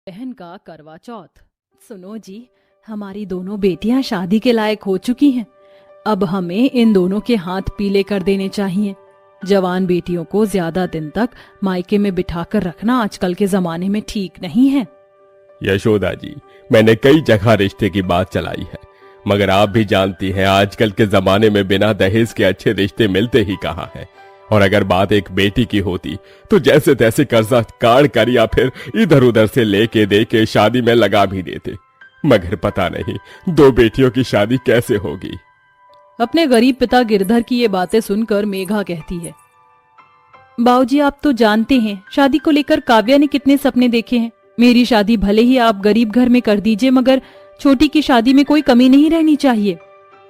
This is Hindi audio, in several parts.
बहन का करवा चौथ। सुनो जी, हमारी दोनों बेटियां शादी के लायक हो चुकी हैं। अब हमें इन दोनों के हाथ पीले कर देने चाहिए। जवान बेटियों को ज्यादा दिन तक मायके में बिठाकर रखना आजकल के जमाने में ठीक नहीं है। यशोदा जी, मैंने कई जगह रिश्ते की बात चलाई है, मगर आप भी जानती हैं आजकल के जमाने में बिना दहेज के अच्छे रिश्ते मिलते ही कहाँ हैं। और अगर बात एक बेटी की होती तो जैसे तैसे कर्जा काट कर या फिर इधर उधर से लेके दे के शादी में लगा भी देते, मगर पता नहीं दो बेटियों की शादी कैसे होगी। अपने गरीब पिता गिरधर की ये बातें सुनकर मेघा कहती है, बाबूजी आप तो जानते हैं शादी को लेकर काव्या ने कितने सपने देखे हैं। मेरी शादी भले ही आप गरीब घर में कर दीजिए, मगर छोटी की शादी में कोई कमी नहीं रहनी चाहिए।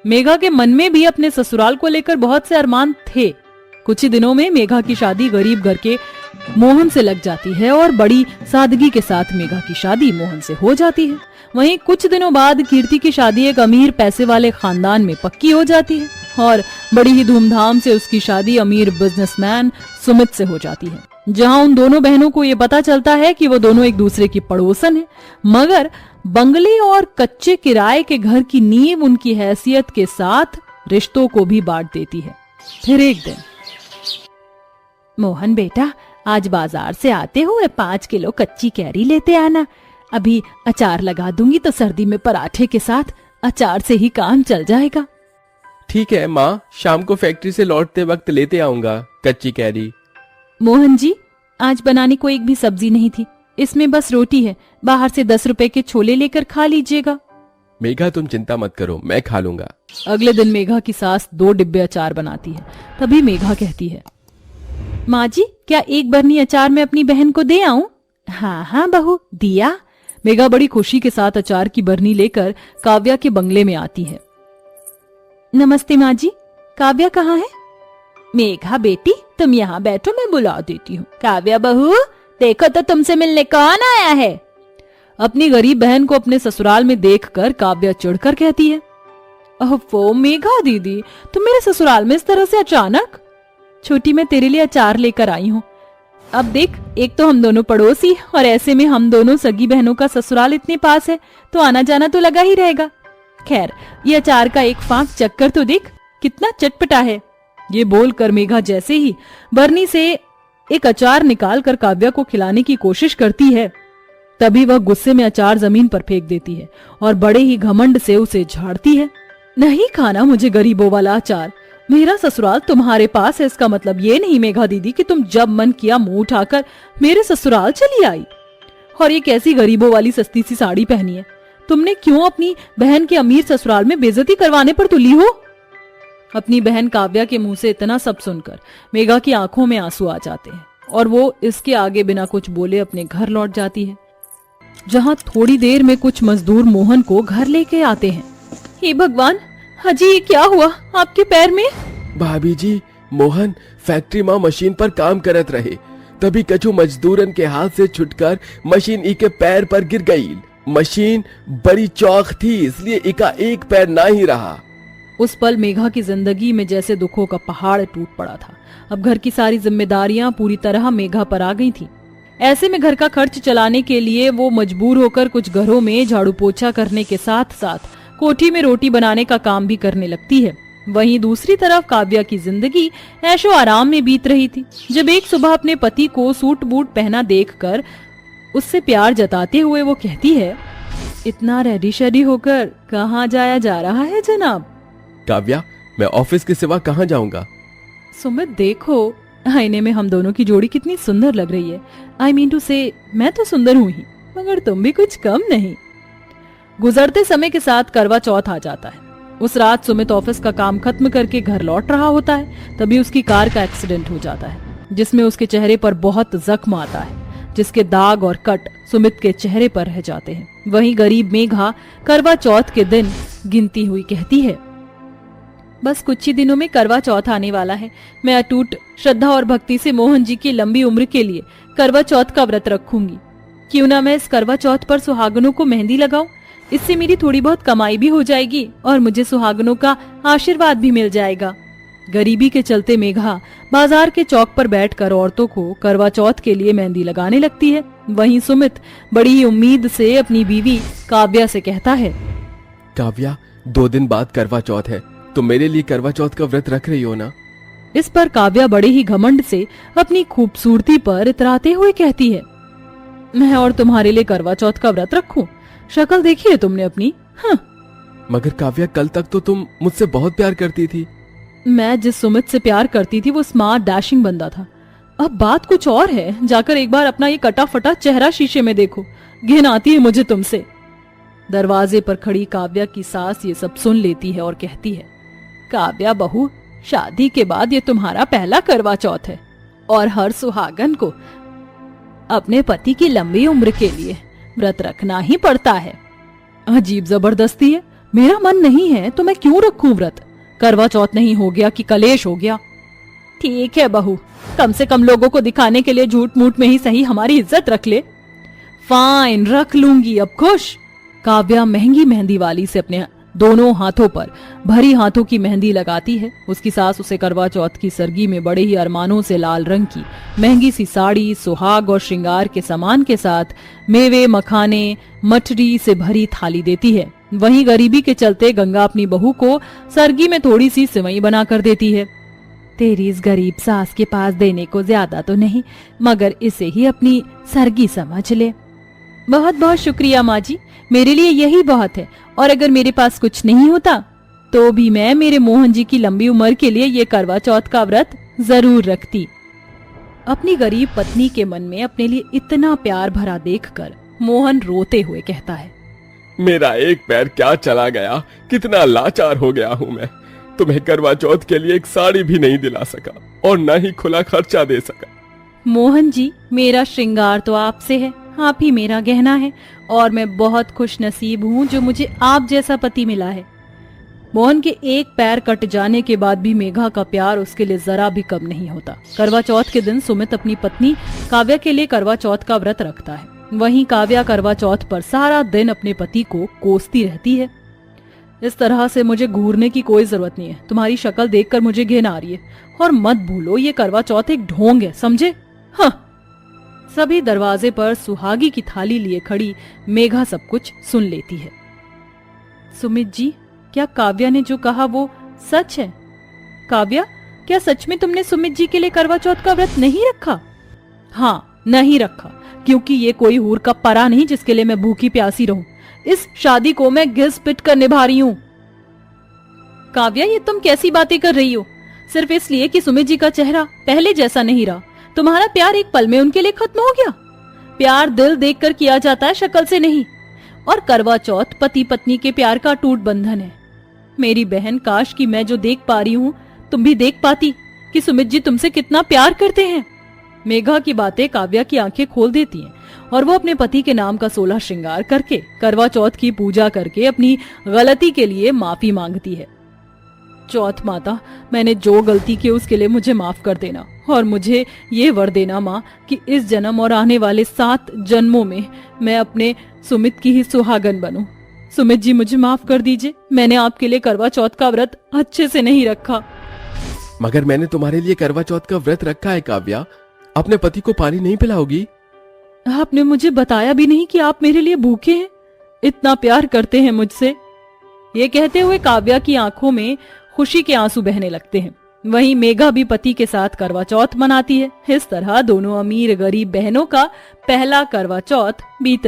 मेघा के मन में भी अपने ससुराल को लेकर बहुत से अरमान थे। कुछ ही दिनों में मेघा की शादी गरीब घर के मोहन से लग जाती है और बड़ी सादगी के साथ मेघा की शादी मोहन से हो जाती है। वहीं कुछ दिनों बाद कीर्ति की शादी एक अमीर पैसे वाले खानदान में पक्की हो जाती है और बड़ी ही धूमधाम से उसकी शादी अमीर बिजनेसमैन सुमित से हो जाती है, जहां उन दोनों बहनों को ये पता चलता है कि वो दोनों एक दूसरे की पड़ोसन है, मगर बंगले और कच्चे किराए के घर की नींव उनकी हैसियत के साथ रिश्तों को भी बांट देती है। फिर एक दिन, मोहन बेटा आज बाजार से आते हुए 5 किलो कच्ची कैरी लेते आना। अभी अचार लगा दूंगी तो सर्दी में पराठे के साथ अचार से ही काम चल जाएगा। ठीक है माँ, शाम को फैक्ट्री से लौटते वक्त लेते आऊंगा कच्ची कैरी। मोहन जी, आज बनाने को एक भी सब्जी नहीं थी, इसमें बस रोटी है। बाहर से 10 रुपए के छोले लेकर खा लीजिएगा। मेघा तुम चिंता मत करो, मैं खा लूंगा। अगले दिन मेघा की सास 2 डिब्बे अचार बनाती है। तभी मेघा कहती है, माँ जी क्या एक बरनी अचार मैं अपनी बहन को दे आऊं? हाँ हाँ बहू, दिया। मेघा बड़ी खुशी के साथ अचार की बरनी लेकर काव्या के बंगले में आती है। नमस्ते माँ जी, काव्या कहाँ है? मेघा बेटी तुम यहाँ बैठो, मैं बुला देती हूँ। काव्या बहू देखो तो तुमसे मिलने कौन आया है। अपनी गरीब बहन को अपने ससुराल में देखकर काव्या चिढ़कर कहती है, ओह मेघा दीदी, तुम मेरे ससुराल में इस तरह से अचानक? छोटी मैं तेरे लिए अचार लेकर आई हूँ। अब देख, एक तो हम दोनों पड़ोसी और ऐसे में हम दोनों सगी बहनों का ससुराल इतने पास है तो आना जाना तो लगा ही रहेगा। खैर ये अचार का एक फांक चक्कर तो देख कितना चटपटा है। ये बोलकर मेघा जैसे ही बरनी से एक अचार निकाल कर काव्या को खिलाने की कोशिश करती है, तभी वह गुस्से में अचार जमीन पर फेंक देती है और बड़े ही घमंड से उसे झाड़ती है। नहीं खाना मुझे गरीबों वाला अचार, मेरा ससुराल तुम्हारे पास है, इसका मतलब ये नहीं मेघा दीदी कि तुम जब मन किया मुंह उठाकर मेरे ससुराल चली आई। और ये कैसी गरीबों वाली सस्ती सी साड़ी पहनी है? तुमने क्यों अपनी बहन के अमीर ससुराल में बेइज्जती करवाने पर तुली हो? अपनी बहन काव्या के मुंह से इतना सब सुनकर मेघा की आंखों में आंसू आ जाते हैं और वो इसके आगे बिना कुछ बोले अपने घर लौट जाती है, जहां थोड़ी देर में कुछ मजदूर मोहन को घर लेके आते हैं। हे भगवान, हाजी ये क्या हुआ आपके पैर में? भाभी जी, मोहन फैक्ट्री माँ मशीन पर काम करत रहे, तभी कछु मजदूरन के हाथ से छुटकर मशीन ई के पैर पर गिर गई। मशीन बड़ी चौक थी इसलिए इका एक पैर ना ही रहा। उस पल मेघा की जिंदगी में जैसे दुखों का पहाड़ टूट पड़ा था। अब घर की सारी जिम्मेदारियां पूरी तरह मेघा पर आ गई थी। ऐसे में घर का खर्च चलाने के लिए वो मजबूर होकर कुछ घरों में झाड़ू पोछा करने के साथ साथ कोठी में रोटी बनाने का काम भी करने लगती है। वहीं दूसरी तरफ काव्या की जिंदगी ऐशो आराम में बीत रही थी, जब एक सुबह अपने पति को सूट बूट पहना देखकर उससे प्यार जताते हुए वो कहती है, इतना रेडी शेडी होकर कहाँ जाया जा रहा है जनाब? काव्या, मैं ऑफिस के सिवा कहाँ जाऊंगा? सुमित देखो, आईने में हम दोनों की जोड़ी कितनी सुंदर लग रही है। आई मीन टू से मैं तो सुंदर हूँ ही, मगर तुम भी कुछ कम नहीं। गुजरते समय के साथ करवा चौथ आ जाता है। उस रात सुमित ऑफिस का काम खत्म करके घर लौट रहा होता है, तभी उसकी कार का एक्सीडेंट हो जाता है, जिसमें उसके चेहरे पर बहुत जख्म आता है, जिसके दाग और कट सुमित के चेहरे पर रह जाते हैं। वहीं गरीब मेघा करवा चौथ के दिन गिनती हुई कहती है, बस कुछ ही दिनों में करवा चौथ आने वाला है। मैं अटूट श्रद्धा और भक्ति से मोहन जी की लंबी उम्र के लिए करवा चौथ का व्रत रखूंगी। क्यों ना मैं इस करवा चौथ पर सुहागनों को मेहंदी लगाऊं, इससे मेरी थोड़ी बहुत कमाई भी हो जाएगी और मुझे सुहागनों का आशीर्वाद भी मिल जाएगा। गरीबी के चलते मेघा बाजार के चौक पर बैठकर औरतों को करवा चौथ के लिए मेहंदी लगाने लगती है। वहीं सुमित बड़ी ही उम्मीद से अपनी बीवी काव्या से कहता है, काव्या, 2 दिन बाद करवा चौथ है, तुम मेरे लिए करवा चौथ का व्रत रख रही हो ना? इस पर काव्या बड़े ही घमंड से अपनी खूबसूरती पर इतराते हुए कहती है, मैं और तुम्हारे लिए करवा चौथ का व्रत रखूं? शक्ल देखी है तुमने अपनी? हाँ। मगर काव्या, कल तक तो तुम मुझसे बहुत प्यार करती थी। मैं जिस सुमित से प्यार करती थी वो स्मार्ट डैशिंग बंदा था। अब बात कुछ और है। जाकर एक बार अपना ये कटा फटा चेहरा शीशे में देखो, घिन आती है मुझे तुमसे। दरवाजे पर खड़ी काव्या की सास ये सब सुन लेती है और कहती है, काव्या बहू, शादी के बाद ये तुम्हारा पहला करवा चौथ है और हर सुहागन को अपने पति की लंबी उम्र के लिए व्रत रखना ही पड़ता है। अजीब जबरदस्ती है। मेरा मन नहीं है तो मैं क्यों रखूं व्रत? करवा चौथ नहीं हो गया कि कलेश हो गया। ठीक है बहू, कम से कम लोगों को दिखाने के लिए झूठ मूठ में ही सही हमारी इज्जत रख ले। फाइन, रख लूंगी, अब खुश। काव्या महंगी मेहंदी वाली से अपने दोनों हाथों पर भरी हाथों की मेहंदी लगाती है। उसकी सास उसे करवा चौथ की सरगी में बड़े ही अरमानों से लाल रंग की महंगी सी साड़ी, सुहाग और श्रृंगार के सामान के साथ मेवे, मखाने, मठरी से भरी थाली देती है। वहीं गरीबी के चलते गंगा अपनी बहू को सरगी में थोड़ी सी सिवई बना कर देती है। तेरी इस गरीब सास के पास देने को ज्यादा तो नहीं, मगर इसे ही अपनी सरगी समझ ले। बहुत बहुत शुक्रिया माँ जी, मेरे लिए यही बहुत है। और अगर मेरे पास कुछ नहीं होता तो भी मैं मेरे मोहन जी की लंबी उम्र के लिए ये करवा चौथ का व्रत जरूर रखती। अपनी गरीब पत्नी के मन में अपने लिए इतना प्यार भरा देखकर मोहन रोते हुए कहता है, मेरा एक पैर क्या चला गया, कितना लाचार हो गया हूँ मैं। तुम्हें करवा चौथ के लिए एक साड़ी भी नहीं दिला सका और न ही खुला खर्चा दे सका। मोहन जी, मेरा श्रृंगार तो आपसे है, आप ही मेरा गहना है और मैं बहुत खुश नसीब हूँ जो मुझे आप जैसा पति मिला है। मोहन के एक पैर कट जाने के बाद भी मेघा का प्यार उसके लिए जरा भी कम नहीं होता। करवा चौथ के दिन सुमित अपनी पत्नी काव्या के लिए करवा चौथ का व्रत रखता है। वहीं काव्या करवा चौथ पर सारा दिन अपने पति को कोसती रहती है। इस तरह से मुझे घूरने की कोई जरूरत नहीं है। तुम्हारी शक्ल देखकर मुझे घिन आ रही है और मत भूलो ये करवा चौथ एक ढोंग है, समझे? हाँ। सभी दरवाजे पर सुहागी की थाली लिए खड़ी मेघा सब कुछ सुन लेती है। सुमित जी, क्या काव्या ने जो कहा वो सच है? काव्या, क्या सच में तुमने सुमित जी के लिए करवा चौथ का व्रत नहीं रखा? हाँ, नहीं रखा, क्योंकि ये कोई हूर का परा नहीं जिसके लिए मैं भूखी प्यासी रहूं। इस शादी को मैं घिस पिट कर निभा रही हूँ। काव्या, ये तुम कैसी बातें कर रही हो? सिर्फ इसलिए कि सुमित जी का चेहरा पहले जैसा नहीं रहा, तुम्हारा प्यार एक पल में उनके लिए खत्म हो गया? प्यार दिल देखकर किया जाता है, शक्ल से नहीं। और करवा चौथ पति पत्नी के प्यार का टूट बंधन है। मेरी बहन, काश कि मैं जो देख पा रही हूँ तुम भी देख पाती कि सुमित जी तुमसे कितना प्यार करते हैं। मेघा की बातें काव्या की आंखें खोल देती हैं और वो अपने पति के नाम का 16 श्रृंगार करके करवा चौथ की पूजा करके अपनी गलती के लिए माफी मांगती है। चौथ माता, मैंने जो गलती की उसके लिए मुझे माफ कर देना और मुझे ये वर देना माँ कि इस जन्म और आने वाले 7 जन्मों में मैं अपने सुमित की ही सुहागन बनूं। सुमित जी, मुझे माफ कर दीजिए, मैंने आपके लिए करवा चौथ का व्रत अच्छे से नहीं रखा। मगर मैंने तुम्हारे लिए करवा चौथ का व्रत रखा है काव्या। अपने पति को पानी नहीं पिलाओगी? आपने मुझे बताया भी नहीं कि आप मेरे लिए भूखे हैं, इतना प्यार करते हैं मुझसे। ये कहते हुए काव्या की आंखों में खुशी के आंसू बहने लगते हैं। वहीं मेघा भी पति के साथ करवा चौथ मनाती है। इस तरह दोनों अमीर गरीब बहनों का पहला करवा चौथ बीत